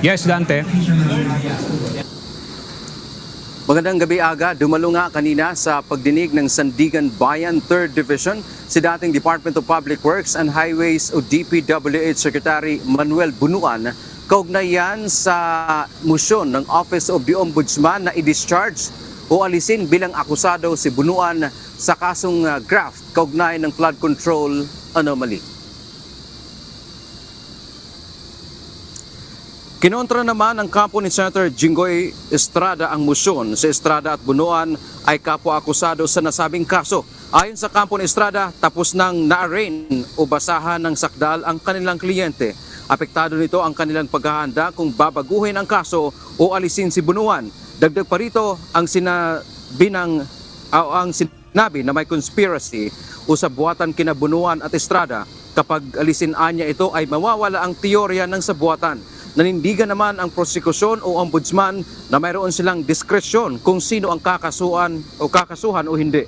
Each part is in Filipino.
Yes, Dante. Magandang gabi aga, dumalo nga kanina sa pagdinig ng Sandigan Bayan 3rd Division si dating Department of Public Works and Highways o DPWH Secretary Manuel Bunuan kaugnay yan sa motion ng Office of the Ombudsman na i-discharge o alisin bilang akusado si Bunuan sa kasong graft kaugnay ng flood control anomaly. Kinontra naman ng kampo ni Senator Jinggoy Estrada ang motion. Si Estrada at Bunuan ay kapwa-akusado sa nasabing kaso. Ayon sa kampo ni Estrada, tapos nang na-arraign o basahan ng sakdal ang kanilang kliyente. Apektado nito ang kanilang paghahanda kung babaguhin ang kaso o alisin si Bunuan. Dagdag pa rito ang sinabi na may conspiracy o sabuatan kina Bunuan at Estrada. Kapag alisin niya ito ay mawawala ang teorya ng sabuatan. Nanindigan naman ang prosekusyon o ombudsman na mayroon silang diskresyon kung sino ang kakasuhan o hindi.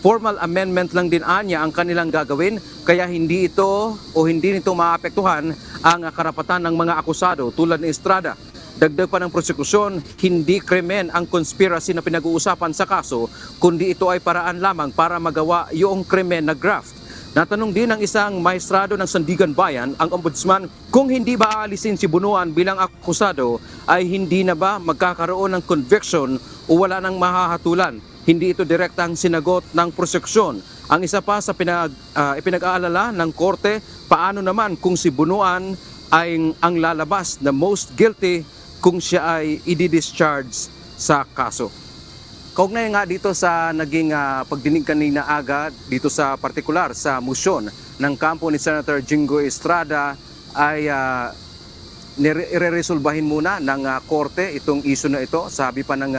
Formal amendment lang din anya ang kanilang gagawin kaya hindi nito maapektuhan ang karapatan ng mga akusado tulad ni Estrada. Dagdag pa ng prosekusyon, hindi krimen ang conspiracy na pinag-uusapan sa kaso kundi ito ay paraan lamang para magawa yung krimen na graft. Natanong din ng isang maestrado ng Sandigan Bayan ang ombudsman kung hindi ba aalisin si Bunuan bilang akusado ay hindi na ba magkakaroon ng conviction o wala nang mahahatulan. Hindi ito direktang sinagot ng prosekusyon. Ang isa pa sa ipinag-aalala ng korte, paano naman kung si Bunuan ay ang lalabas na most guilty kung siya ay i-discharge sa kaso. Kaugnay nga dito sa naging pagdinig kanina aga dito sa partikular sa motion ng kampo ni Senator Jinggoy Estrada ay ireresolbahin muna ng korte itong issue na ito. Sabi pa ng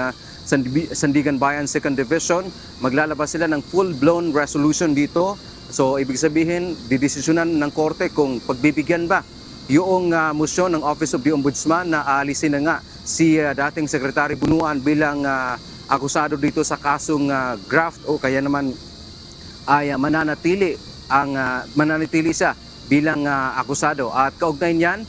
Sandigan Bayan 2nd Division, maglalabas sila ng full-blown resolution dito. So ibig sabihin, didesisyonan ng korte kung pagbibigyan ba yung motion ng Office of the Ombudsman na aalisin na nga si dating Secretary Bunuan bilang akusado dito sa kasong graft o kaya naman ay mananatili siya bilang akusado. At kaugnay niyan,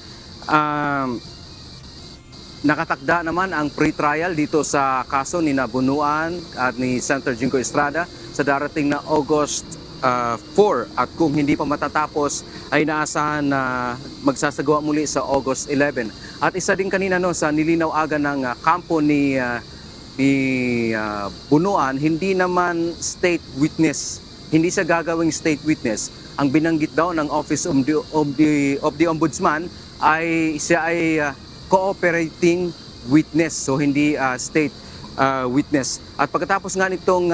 nakatakda naman ang pre-trial dito sa kaso ni Bunuan at ni Senator Jinggoy Estrada sa darating na August 4 at kung hindi pa matatapos ay naasahan na magsasagawa muli sa August 11. At isa din kanina sa nilinaw aga ng kampo ni Bunuan, hindi naman state witness. Hindi siya gagawing state witness. Ang binanggit daw ng Office of the Ombudsman ay siya ay cooperating witness. So hindi state witness. At pagkatapos nga nitong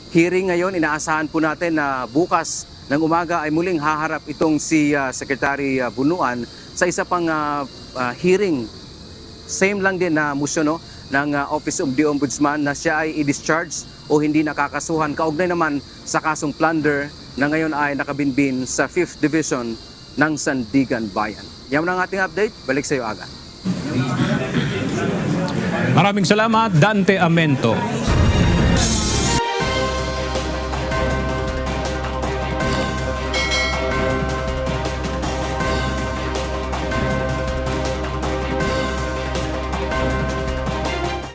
hearing ngayon, inaasahan po natin na bukas ng umaga ay muling haharap itong si Secretary Bunuan sa isa pang hearing. Same lang din na motion ng Office of the Ombudsman na siya ay i-discharge o hindi nakakasuhan kaugnay naman sa kasong plunder na ngayon ay nakabinbin sa 5th Division ng Sandigan Bayan. Yan ang ating update. Balik sa iyo aga. Maraming salamat, Dante Amento.